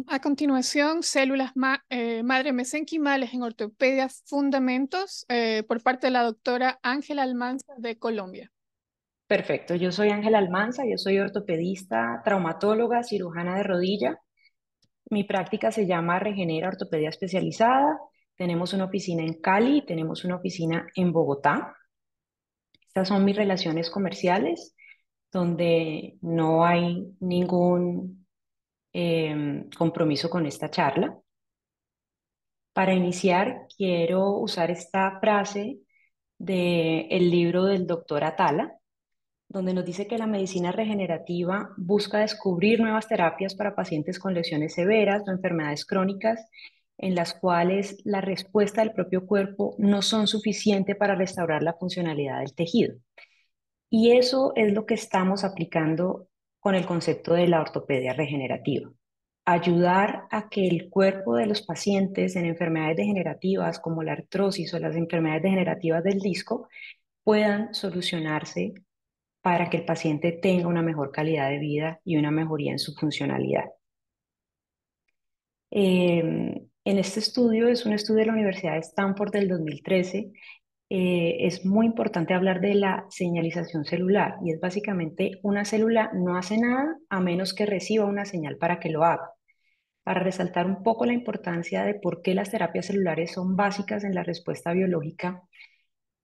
A continuación, madre mesenquimales en ortopedia, fundamentos, por parte de la doctora Ángela Almanza de Colombia. Perfecto, yo soy Ángela Almanza, yo soy ortopedista, traumatóloga, cirujana de rodilla. Mi práctica se llama Regenera Ortopedia Especializada. Tenemos una oficina en Cali, tenemos una oficina en Bogotá. Estas son mis relaciones comerciales, donde no hay ningún compromiso con esta charla. Para iniciar, quiero usar esta frase del libro del doctor Atala, donde nos dice que la medicina regenerativa busca descubrir nuevas terapias para pacientes con lesiones severas o enfermedades crónicas en las cuales la respuesta del propio cuerpo no son suficiente para restaurar la funcionalidad del tejido. Y eso es lo que estamos aplicando con el concepto de la ortopedia regenerativa. Ayudar a que el cuerpo de los pacientes en enfermedades degenerativas como la artrosis o las enfermedades degenerativas del disco puedan solucionarse para que el paciente tenga una mejor calidad de vida y una mejoría en su funcionalidad. En este estudio, es un estudio de la Universidad de Stanford del 2013, es muy importante hablar de la señalización celular y es básicamente una célula no hace nada a menos que reciba una señal para que lo haga. Para resaltar un poco la importancia de por qué las terapias celulares son básicas en la respuesta biológica,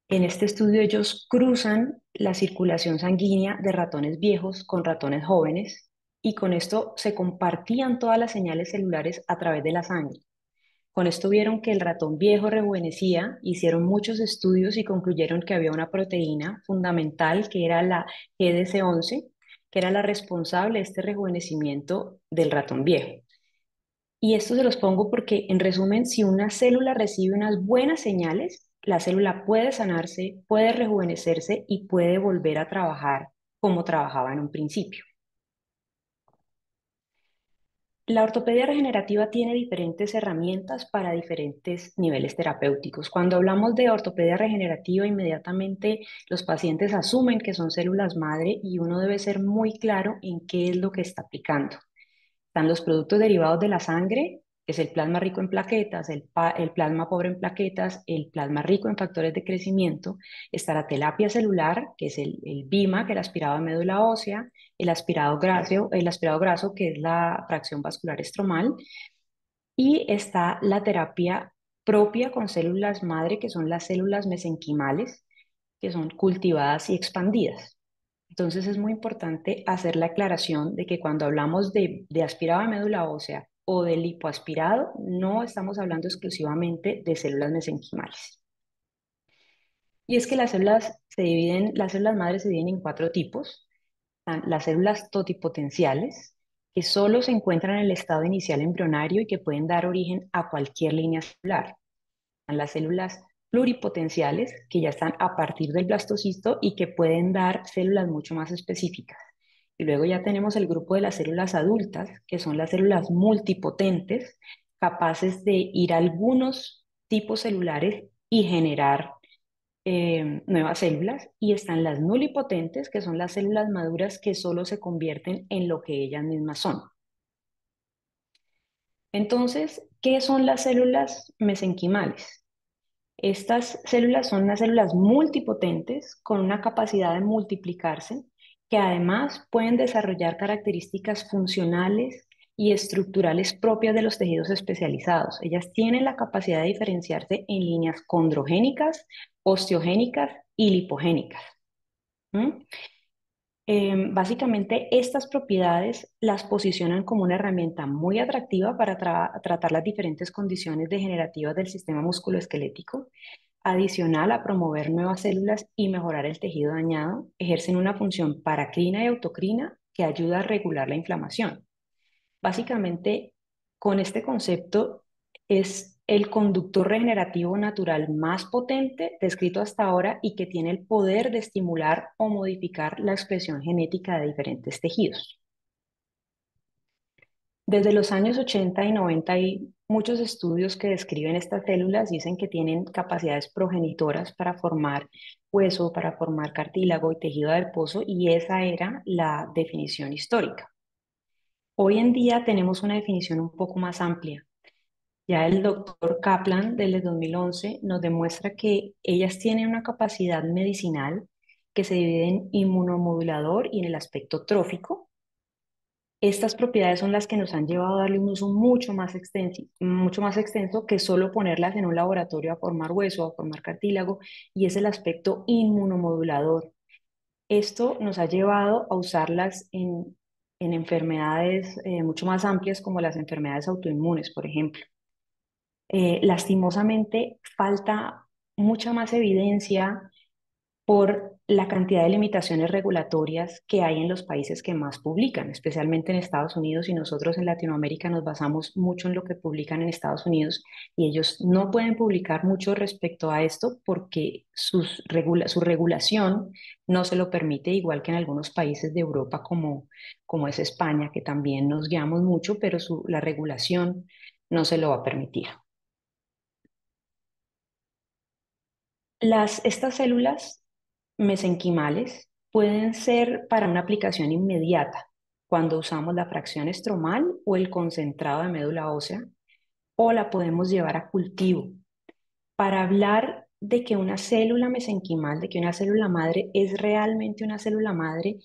en este estudio ellos cruzan la circulación sanguínea de ratones viejos con ratones jóvenes y con esto se compartían todas las señales celulares a través de la sangre. Con esto vieron que el ratón viejo rejuvenecía, hicieron muchos estudios y concluyeron que había una proteína fundamental que era la GDC11, que era la responsable de este rejuvenecimiento del ratón viejo. Y esto se los pongo porque, en resumen, si una célula recibe unas buenas señales, la célula puede sanarse, puede rejuvenecerse y puede volver a trabajar como trabajaba en un principio. La ortopedia regenerativa tiene diferentes herramientas para diferentes niveles terapéuticos. Cuando hablamos de ortopedia regenerativa, inmediatamente los pacientes asumen que son células madre y uno debe ser muy claro en qué es lo que está aplicando. Están los productos derivados de la sangre, que es el plasma rico en plaquetas, el plasma pobre en plaquetas, el plasma rico en factores de crecimiento. Está la terapia celular, que es el BIMA, que es el aspirado de médula ósea, el aspirado graso, que es la fracción vascular estromal. Y está la terapia propia con células madre, que son las células mesenquimales, que son cultivadas y expandidas. Entonces es muy importante hacer la aclaración de que cuando hablamos de aspirado de médula ósea o de lipoaspirado, no estamos hablando exclusivamente de células mesenquimales. Y es que las células madres se dividen en cuatro tipos. Están las células totipotenciales, que solo se encuentran en el estado inicial embrionario y que pueden dar origen a cualquier línea celular. Están las células pluripotenciales, que ya están a partir del blastocisto y que pueden dar células mucho más específicas. Y luego ya tenemos el grupo de las células adultas, que son las células multipotentes, capaces de ir a algunos tipos celulares y generar nuevas células. Y están las nulipotentes, que son las células maduras que solo se convierten en lo que ellas mismas son. Entonces, ¿qué son las células mesenquimales? Estas células son unas células multipotentes con una capacidad de multiplicarse que además pueden desarrollar características funcionales y estructurales propias de los tejidos especializados. Ellas tienen la capacidad de diferenciarse en líneas osteogénicas y lipogénicas. ¿Mm? Básicamente, estas propiedades las posicionan como una herramienta muy atractiva para tratar las diferentes condiciones degenerativas del sistema musculoesquelético. Adicional a promover nuevas células y mejorar el tejido dañado, ejercen una función paracrina y autocrina que ayuda a regular la inflamación. Básicamente, con este concepto es el conductor regenerativo natural más potente descrito hasta ahora y que tiene el poder de estimular o modificar la expresión genética de diferentes tejidos. Desde los años 80 y 90 hay muchos estudios que describen estas células, dicen que tienen capacidades progenitoras para formar hueso, para formar cartílago y tejido adiposo, y esa era la definición histórica. Hoy en día tenemos una definición un poco más amplia. Ya el doctor Kaplan, desde 2011, nos demuestra que ellas tienen una capacidad medicinal que se divide en inmunomodulador y en el aspecto trófico. Estas propiedades son las que nos han llevado a darle un uso mucho más extenso que solo ponerlas en un laboratorio a formar hueso, a formar cartílago, y es el aspecto inmunomodulador. Esto nos ha llevado a usarlas en enfermedades mucho más amplias como las enfermedades autoinmunes, por ejemplo. Lastimosamente, falta mucha más evidencia por la cantidad de limitaciones regulatorias que hay en los países que más publican, especialmente en Estados Unidos, y nosotros en Latinoamérica nos basamos mucho en lo que publican en Estados Unidos y ellos no pueden publicar mucho respecto a esto porque su regulación no se lo permite, igual que en algunos países de Europa como es España, que también nos guiamos mucho, pero la regulación no se lo va a permitir. Estas células mesenquimales pueden ser para una aplicación inmediata cuando usamos la fracción estromal o el concentrado de médula ósea, o la podemos llevar a cultivo. Para hablar de que una célula mesenquimal, de que una célula madre es realmente una célula madre,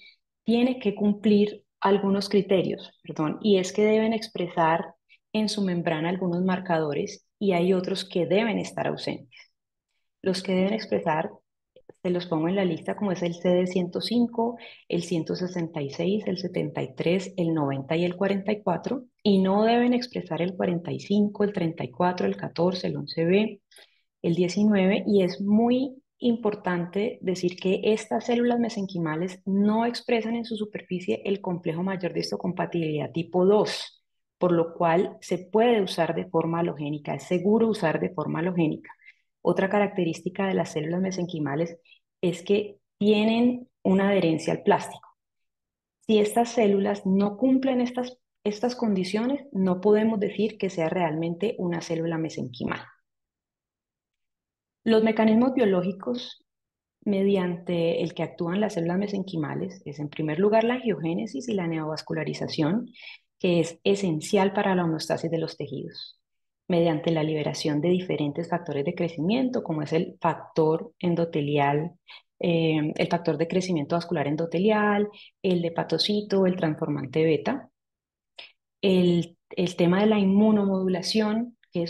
tiene que cumplir algunos criterios, perdón, y es que deben expresar en su membrana algunos marcadores y hay otros que deben estar ausentes. Los que deben expresar, se los pongo en la lista como es el CD105, el 166, el 73, el 90 y el 44, y no deben expresar el 45, el 34, el 14, el 11B, el 19, y es muy importante decir que estas células mesenquimales no expresan en su superficie el complejo mayor de histocompatibilidad tipo 2, por lo cual se puede usar de forma halogénica, es seguro usar de forma halogénica. Otra característica de las células mesenquimales es que tienen una adherencia al plástico. Si estas células no cumplen estas condiciones, no podemos decir que sea realmente una célula mesenquimal. Los mecanismos biológicos mediante el que actúan las células mesenquimales es en primer lugar la angiogénesis y la neovascularización, que es esencial para la homeostasis de los tejidos, mediante la liberación de diferentes factores de crecimiento, como es el factor endotelial, el factor de crecimiento vascular endotelial, el hepatocito, el transformante beta, el tema de la inmunomodulación, que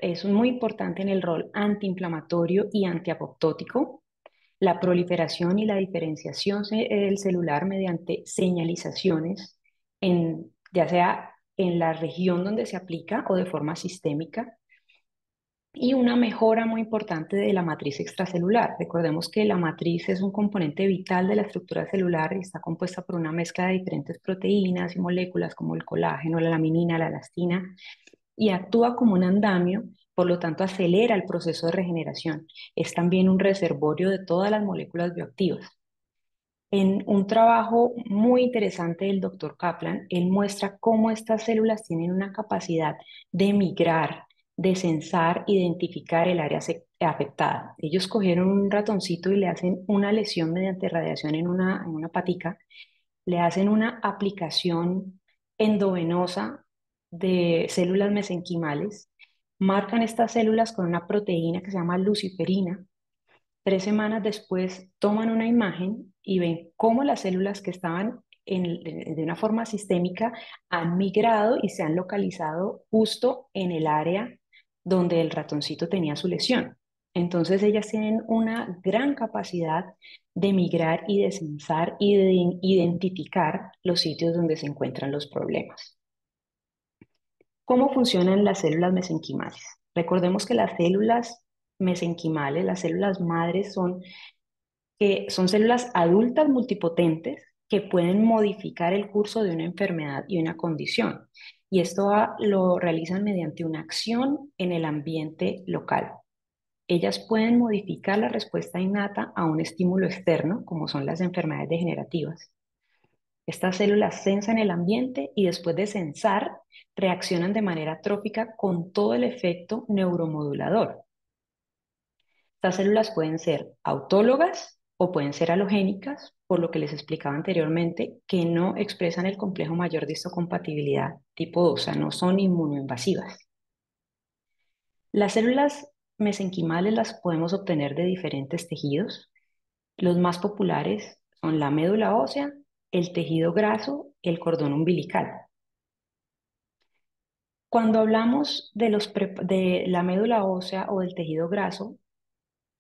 es muy importante en el rol antiinflamatorio y antiapoptótico, la proliferación y la diferenciación del celular mediante señalizaciones, ya sea en la región donde se aplica o de forma sistémica, y una mejora muy importante de la matriz extracelular. Recordemos que la matriz es un componente vital de la estructura celular y está compuesta por una mezcla de diferentes proteínas y moléculas como el colágeno, la laminina, la elastina, y actúa como un andamio, por lo tanto acelera el proceso de regeneración. Es también un reservorio de todas las moléculas bioactivas. En un trabajo muy interesante del doctor Kaplan, él muestra cómo estas células tienen una capacidad de migrar, de censar, identificar el área afectada. Ellos cogieron un ratoncito y le hacen una lesión mediante radiación en una patica, le hacen una aplicación endovenosa de células mesenquimales, marcan estas células con una proteína que se llama luciferina. 3 semanas después toman una imagen y ven cómo las células que estaban de una forma sistémica han migrado y se han localizado justo en el área donde el ratoncito tenía su lesión. Entonces ellas tienen una gran capacidad de migrar y de censar y de identificar los sitios donde se encuentran los problemas. ¿Cómo funcionan las células mesenquimales? Recordemos que las células mesenquimales, las células madres, son células adultas multipotentes que pueden modificar el curso de una enfermedad y una condición. Y esto lo realizan mediante una acción en el ambiente local. Ellas pueden modificar la respuesta innata a un estímulo externo, como son las enfermedades degenerativas. Estas células censan el ambiente y después de censar, reaccionan de manera trófica con todo el efecto neuromodulador. Estas células pueden ser autólogas o pueden ser halogénicas por lo que les explicaba anteriormente, que no expresan el complejo mayor de histocompatibilidad tipo 2, o sea, no son inmunoinvasivas. Las células mesenquimales las podemos obtener de diferentes tejidos. Los más populares son la médula ósea, el tejido graso, el cordón umbilical. Cuando hablamos de la médula ósea o del tejido graso,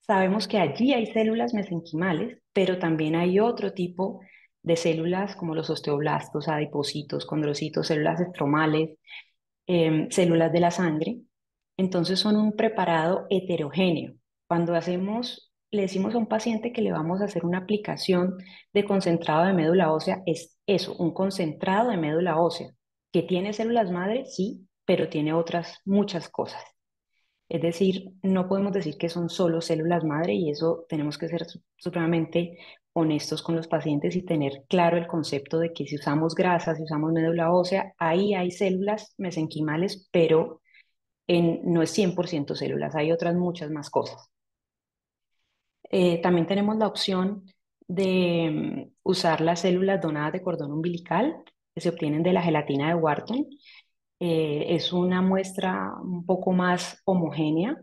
sabemos que allí hay células mesenquimales, pero también hay otro tipo de células como los osteoblastos, adipocitos, condrocitos, células estromales, células de la sangre. Entonces son un preparado heterogéneo. Cuando le decimos a un paciente que le vamos a hacer una aplicación de concentrado de médula ósea, es eso, un concentrado de médula ósea, que tiene células madre, sí, pero tiene otras muchas cosas. Es decir, no podemos decir que son solo células madre y eso tenemos que ser supremamente honestos con los pacientes y tener claro el concepto de que si usamos grasas, si usamos médula ósea, ahí hay células mesenquimales, pero no es 100% células, hay otras muchas más cosas. También tenemos la opción de usar las células donadas de cordón umbilical que se obtienen de la gelatina de Wharton. Es una muestra un poco más homogénea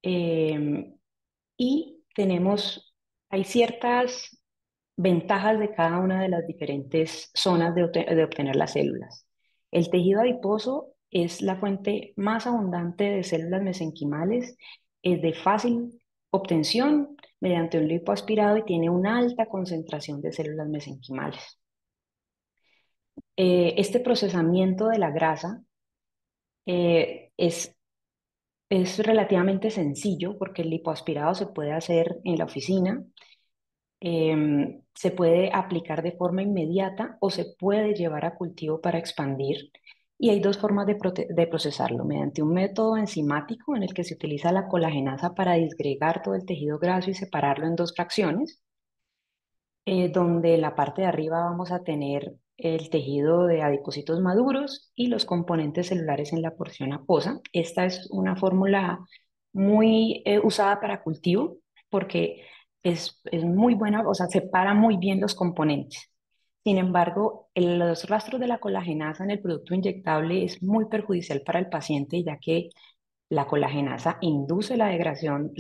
eh, y hay ciertas ventajas de cada una de las diferentes zonas de obtener las células. El tejido adiposo es la fuente más abundante de células mesenquimales, es de fácil obtención mediante un lipoaspirado y tiene una alta concentración de células mesenquimales. Este procesamiento de la grasa eh, es es relativamente sencillo porque el lipoaspirado se puede hacer en la oficina, se puede aplicar de forma inmediata o se puede llevar a cultivo para expandir. Y hay dos formas de procesarlo, mediante un método enzimático en el que se utiliza la colagenasa para disgregar todo el tejido graso y separarlo en dos fracciones, donde en la parte de arriba vamos a tener el tejido de adipocitos maduros y los componentes celulares en la porción aposa. Esta es una fórmula muy usada para cultivo porque es muy buena, o sea, separa muy bien los componentes. Sin embargo, los rastros de la colagenasa en el producto inyectable es muy perjudicial para el paciente, ya que la colagenasa induce la degradación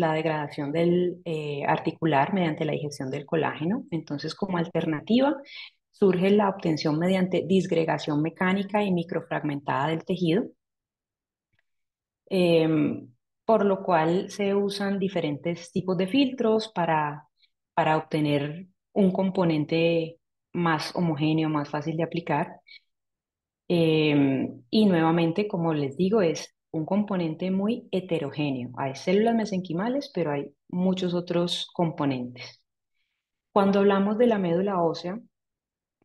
del articular mediante la digestión del colágeno. Entonces, como alternativa, surge la obtención mediante disgregación mecánica y microfragmentada del tejido, em, por lo cual se usan diferentes tipos de filtros para obtener un componente más homogéneo, más fácil de aplicar. Y nuevamente, como les digo, es un componente muy heterogéneo. Hay células mesenquimales, pero hay muchos otros componentes. Cuando hablamos de la médula ósea,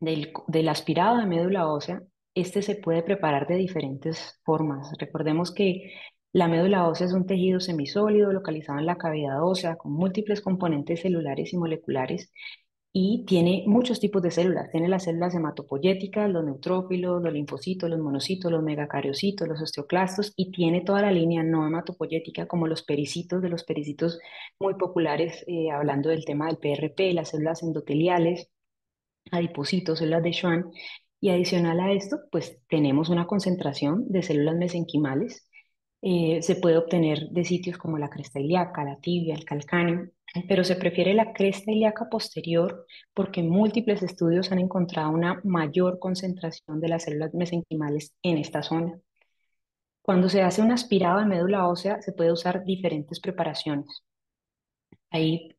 del aspirado de médula ósea, este se puede preparar de diferentes formas. Recordemos que la médula ósea es un tejido semisólido localizado en la cavidad ósea con múltiples componentes celulares y moleculares y tiene muchos tipos de células. Tiene las células hematopoyéticas, los neutrófilos, los linfocitos, los monocitos, los megacariocitos, los osteoclastos y tiene toda la línea no hematopoyética como los pericitos, de los pericitos muy populares, hablando del tema del PRP, las células endoteliales, adipocitos, células de Schwann. Y adicional a esto, pues tenemos una concentración de células mesenquimales. Se puede obtener de sitios como la cresta ilíaca, la tibia, el calcáneo, pero se prefiere la cresta ilíaca posterior porque múltiples estudios han encontrado una mayor concentración de las células mesenquimales en esta zona. Cuando se hace un aspirado de médula ósea, se puede usar diferentes preparaciones. Hay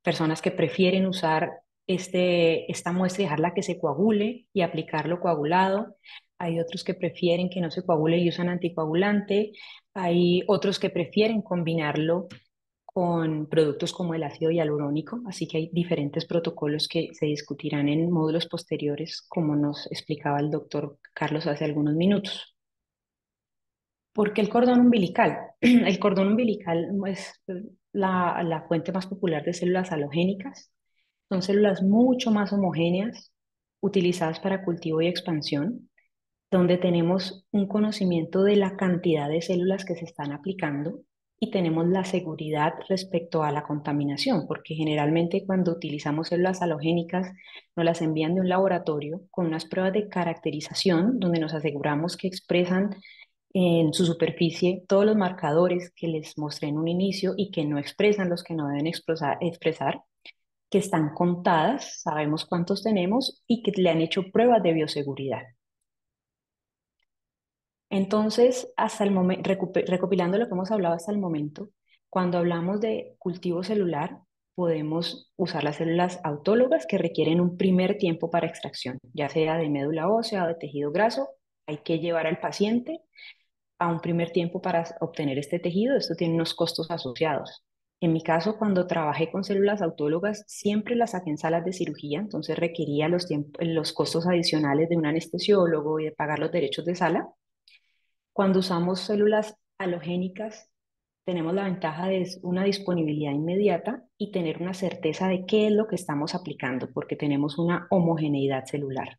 personas que prefieren usar esta muestra y dejarla que se coagule y aplicarlo coagulado. Hay otros que prefieren que no se coagule y usan anticoagulante. Hay otros que prefieren combinarlo con productos como el ácido hialurónico. Así que hay diferentes protocolos que se discutirán en módulos posteriores, como nos explicaba el doctor Carlos hace algunos minutos. ¿Por qué el cordón umbilical? El cordón umbilical es la fuente más popular de células halogénicas. Son células mucho más homogéneas, utilizadas para cultivo y expansión, donde tenemos un conocimiento de la cantidad de células que se están aplicando. y tenemos la seguridad respecto a la contaminación, porque generalmente cuando utilizamos células halogénicas nos las envían de un laboratorio con unas pruebas de caracterización donde nos aseguramos que expresan en su superficie todos los marcadores que les mostré en un inicio y que no expresan los que no deben expresar, que están contadas, sabemos cuántos tenemos y que le han hecho pruebas de bioseguridad. Entonces, hasta el momento, recopilando lo que hemos hablado hasta el momento, cuando hablamos de cultivo celular, podemos usar las células autólogas que requieren un primer tiempo para extracción, ya sea de médula ósea o de tejido graso. Hay que llevar al paciente a un primer tiempo para obtener este tejido. Esto tiene unos costos asociados. En mi caso, cuando trabajé con células autólogas, siempre las saqué en salas de cirugía, entonces requería los costos adicionales de un anestesiólogo y de pagar los derechos de sala. Cuando usamos células halogénicas, tenemos la ventaja de una disponibilidad inmediata y tener una certeza de qué es lo que estamos aplicando, porque tenemos una homogeneidad celular.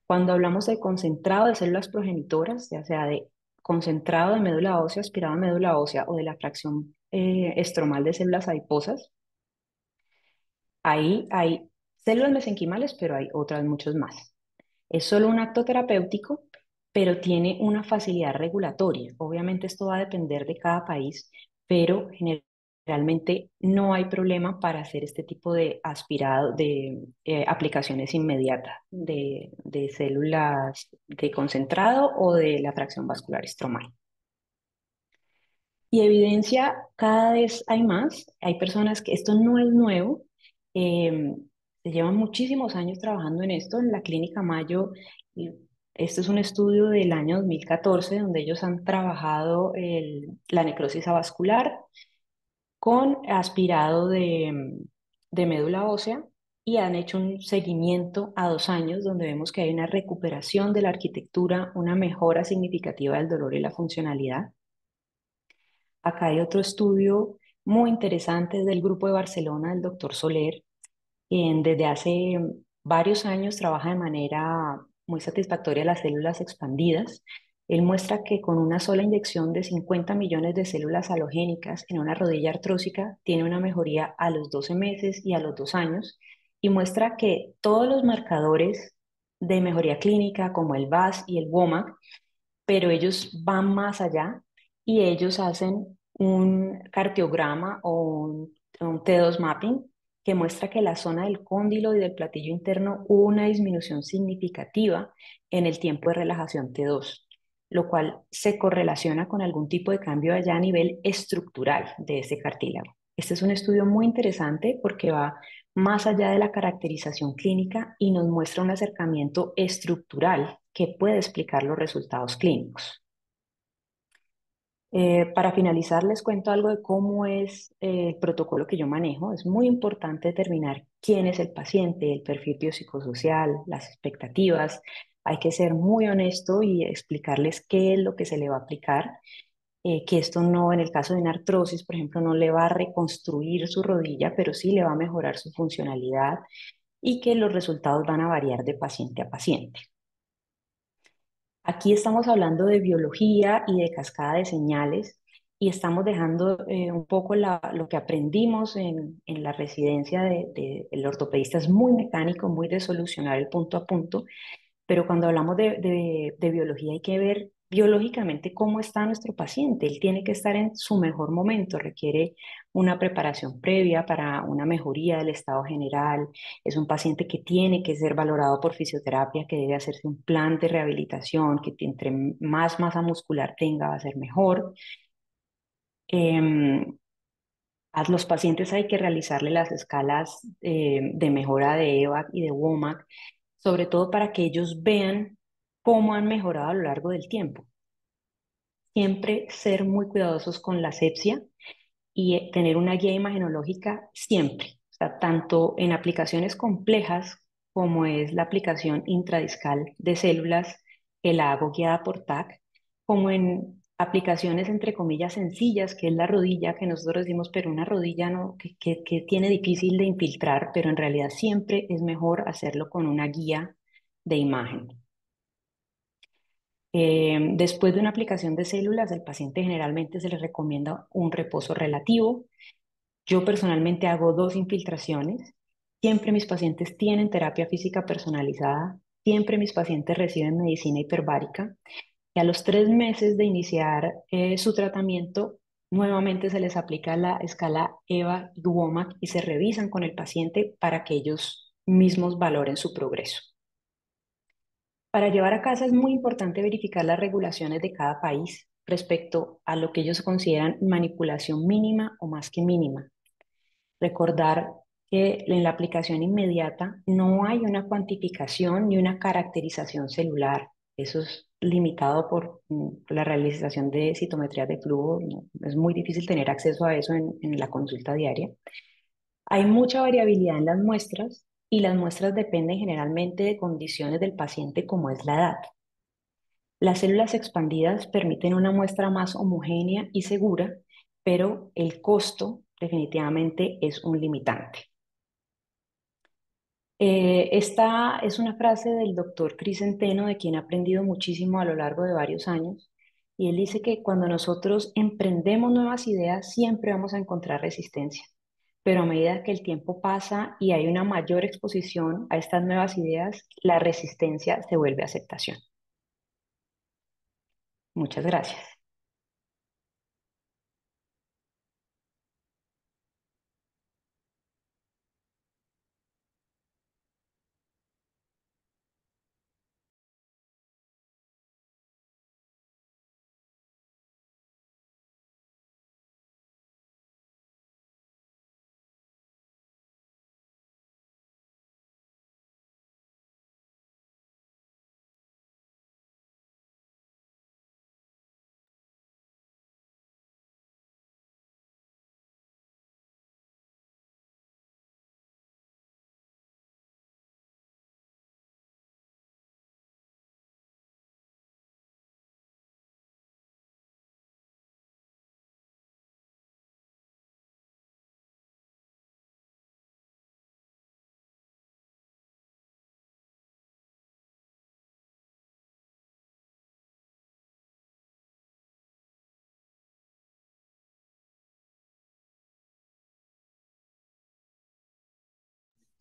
Cuando hablamos de concentrado de células progenitoras, ya sea de concentrado de médula ósea, aspirado a médula ósea o de la fracción estromal de células adiposas, ahí hay células mesenquimales, pero hay otras muchos más. Es solo un acto terapéutico, pero tiene una facilidad regulatoria. Obviamente esto va a depender de cada país, pero generalmente no hay problema para hacer este tipo de aspirado, de aplicaciones inmediatas de células de concentrado o de la fracción vascular estromal. Y evidencia cada vez hay más. Hay personas que esto no es nuevo. eh, Se llevan muchísimos años trabajando en esto. En la Clínica Mayo, y este es un estudio del año 2014 donde ellos han trabajado la necrosis avascular con aspirado de médula ósea y han hecho un seguimiento a 2 años donde vemos que hay una recuperación de la arquitectura, una mejora significativa del dolor y la funcionalidad. Acá hay otro estudio muy interesante del grupo de Barcelona, del doctor Soler, quien desde hace varios años trabaja de manera muy satisfactoria las células expandidas. Él muestra que con una sola inyección de 50 millones de células halogénicas en una rodilla artrósica tiene una mejoría a los 12 meses y a los 2 años y muestra que todos los marcadores de mejoría clínica como el VAS y el WOMAC, pero ellos van más allá y ellos hacen un cardiograma o un T2 mapping que muestra que la zona del cóndilo y del platillo interno hubo una disminución significativa en el tiempo de relajación T2, lo cual se correlaciona con algún tipo de cambio allá a nivel estructural de ese cartílago. Este es un estudio muy interesante porque va más allá de la caracterización clínica y nos muestra un acercamiento estructural que puede explicar los resultados clínicos. Para finalizar, les cuento algo de cómo es el protocolo que yo manejo. Es muy importante determinar quién es el paciente, el perfil biopsicosocial, las expectativas. Hay que ser muy honesto y explicarles qué es lo que se le va a aplicar, que esto no, en el caso de una artrosis, por ejemplo, no le va a reconstruir su rodilla, pero sí le va a mejorar su funcionalidad y que los resultados van a variar de paciente a paciente. Aquí estamos hablando de biología y de cascada de señales y estamos dejando un poco lo que aprendimos en la residencia el ortopedista es muy mecánico, muy de solucionar el punto a punto, pero cuando hablamos de biología hay que ver biológicamente cómo está nuestro paciente. Él tiene que estar en su mejor momento, requiere una preparación previa para una mejoría del estado general. Es un paciente que tiene que ser valorado por fisioterapia, que debe hacerse un plan de rehabilitación, que entre más masa muscular tenga va a ser mejor. Em, a los pacientes hay que realizarle las escalas de mejora de EVAC y de WOMAC, sobre todo para que ellos vean cómo han mejorado a lo largo del tiempo. Siempre ser muy cuidadosos con la asepsia y tener una guía imagenológica siempre, o sea, tanto en aplicaciones complejas como es la aplicación intradiscal de células que la hago guiada por TAC, como en aplicaciones entre comillas sencillas, que es la rodilla, que nosotros decimos, pero una rodilla no, que tiene difícil de infiltrar, pero en realidad siempre es mejor hacerlo con una guía de imagen. Después de una aplicación de células, el paciente generalmente se le recomienda un reposo relativo. Yo personalmente hago 2 infiltraciones. Siempre mis pacientes tienen terapia física personalizada. Siempre mis pacientes reciben medicina hiperbárica. Y a los 3 meses de iniciar su tratamiento, nuevamente se les aplica la escala EVA y WOMAC y se revisan con el paciente para que ellos mismos valoren su progreso. Para llevar a casa es muy importante verificar las regulaciones de cada país respecto a lo que ellos consideran manipulación mínima o más que mínima. Recordar que en la aplicación inmediata no hay una cuantificación ni una caracterización celular. Eso es limitado por la realización de citometrías de flujo. Es muy difícil tener acceso a eso en la consulta diaria. Hay mucha variabilidad en las muestras y las muestras dependen generalmente de condiciones del paciente como es la edad. Las células expandidas permiten una muestra más homogénea y segura, pero el costo definitivamente es un limitante. Esta es una frase del doctor Cris Centeno, de quien he aprendido muchísimo a lo largo de varios años, y él dice que cuando nosotros emprendemos nuevas ideas siempre vamos a encontrar resistencia, pero a medida que el tiempo pasa y hay una mayor exposición a estas nuevas ideas, la resistencia se vuelve aceptación. Muchas gracias.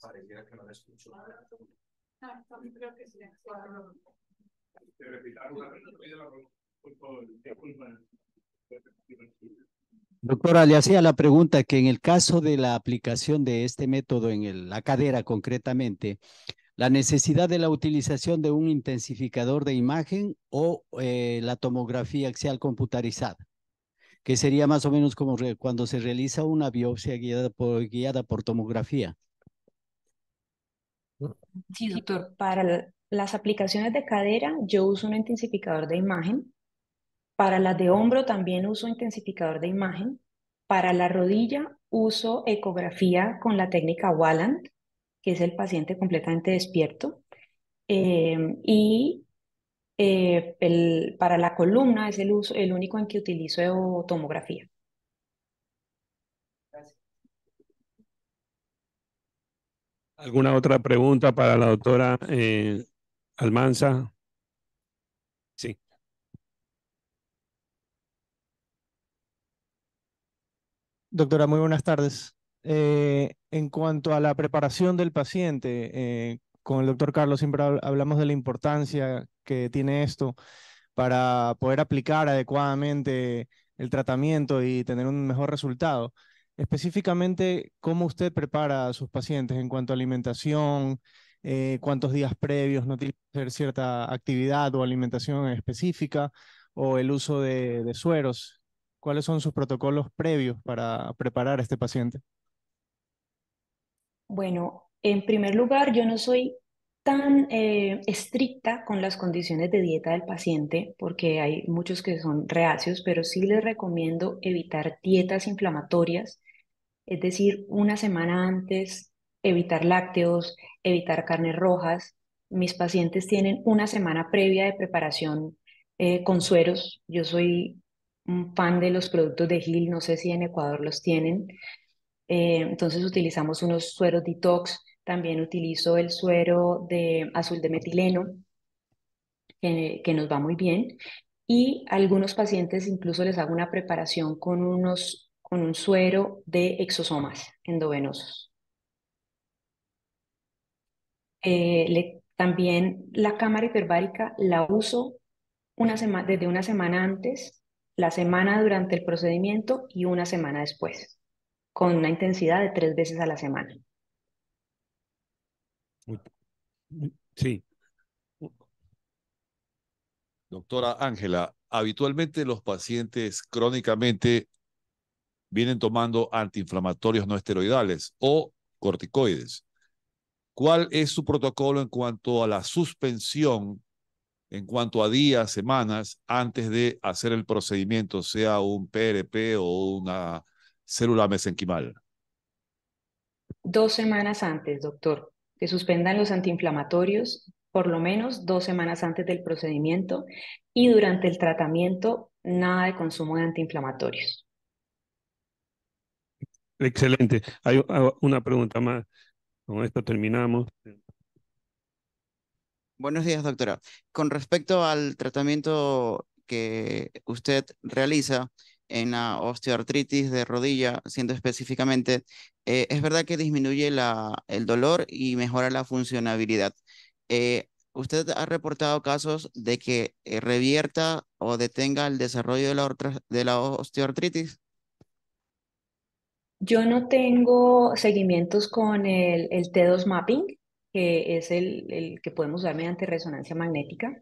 Pareciera que no la escucho. Creo que sí. Doctora, le hacía la pregunta que en el caso de la aplicación de este método en la cadera concretamente, la necesidad de la utilización de un intensificador de imagen o la tomografía axial computarizada, que sería más o menos como cuando se realiza una biopsia guiada por tomografía. Sí, doctor. Para las aplicaciones de cadera, yo uso un intensificador de imagen. Para las de hombro también uso intensificador de imagen. Para la rodilla uso ecografía con la técnica Walland, que es el paciente completamente despierto. Para la columna es el único en que utilizo tomografía. ¿Alguna otra pregunta para la doctora Almanza? Sí. Doctora, muy buenas tardes. En cuanto a la preparación del paciente, con el doctor Carlos siempre hablamos de la importancia que tiene esto para poder aplicar adecuadamente el tratamiento y tener un mejor resultado. Específicamente, ¿cómo usted prepara a sus pacientes en cuanto a alimentación? ¿Cuántos días previos no tiene que hacer cierta actividad o alimentación específica? ¿O el uso de sueros? ¿Cuáles son sus protocolos previos para preparar a este paciente? Bueno, en primer lugar, yo no soy tan estricta con las condiciones de dieta del paciente porque hay muchos que son reacios, pero sí les recomiendo evitar dietas inflamatorias, es decir, una semana antes, evitar lácteos, evitar carnes rojas. Mis pacientes tienen una semana previa de preparación con sueros. Yo soy un fan de los productos de Gil, no sé si en Ecuador los tienen. Entonces utilizamos unos sueros detox, también utilizo el suero de azul de metileno. que nos va muy bien. Y a algunos pacientes incluso les hago una preparación con un suero de exosomas endovenosos. También la cámara hiperbárica la uso desde una semana antes, la semana durante el procedimiento y una semana después, con una intensidad de 3 veces a la semana. Sí. Doctora Ángela, habitualmente los pacientes crónicamente vienen tomando antiinflamatorios no esteroidales o corticoides. ¿Cuál es su protocolo en cuanto a la suspensión, en cuanto a días, semanas, antes de hacer el procedimiento, sea un PRP o una célula mesenquimal? 2 semanas antes, doctor, que suspendan los antiinflamatorios, por lo menos 2 semanas antes del procedimiento, y durante el tratamiento, nada de consumo de antiinflamatorios. Excelente. Hay una pregunta más. Con esto terminamos. Buenos días, doctora. Con respecto al tratamiento que usted realiza en la osteoartritis de rodilla, siendo específicamente, es verdad que disminuye el dolor y mejora la funcionabilidad. ¿Usted ha reportado casos de que revierta o detenga el desarrollo de la osteoartritis? Yo no tengo seguimientos con el T2 mapping, que es el que podemos usar mediante resonancia magnética,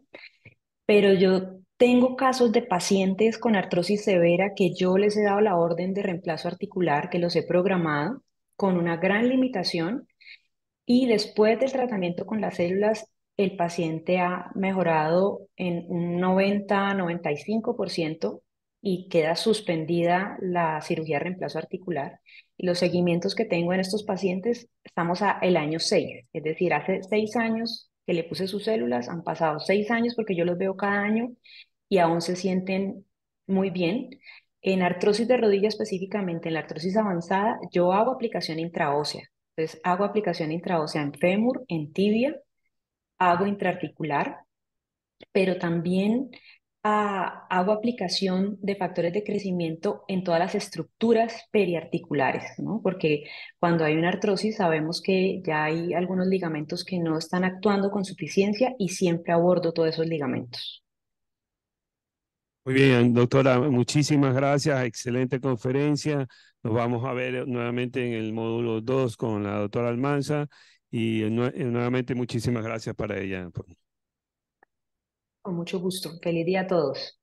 pero yo tengo casos de pacientes con artrosis severa que yo les he dado la orden de reemplazo articular, que los he programado con una gran limitación, y después del tratamiento con las células, el paciente ha mejorado en un 90-95% y queda suspendida la cirugía de reemplazo articular. Y los seguimientos que tengo en estos pacientes, estamos a el año 6, es decir, hace 6 años que le puse sus células, han pasado 6 años porque yo los veo cada año y aún se sienten muy bien. En artrosis de rodilla específicamente, en la artrosis avanzada, yo hago aplicación intraósea. Entonces, hago aplicación intraósea en fémur, en tibia, hago intraarticular, pero también hago aplicación de factores de crecimiento en todas las estructuras periarticulares, ¿no? Porque cuando hay una artrosis sabemos que ya hay algunos ligamentos que no están actuando con suficiencia y siempre abordo todos esos ligamentos. Muy bien, doctora, muchísimas gracias. Excelente conferencia. Nos vamos a ver nuevamente en el módulo 2 con la doctora Almanza y nuevamente muchísimas gracias para ella. Con mucho gusto. Feliz día a todos.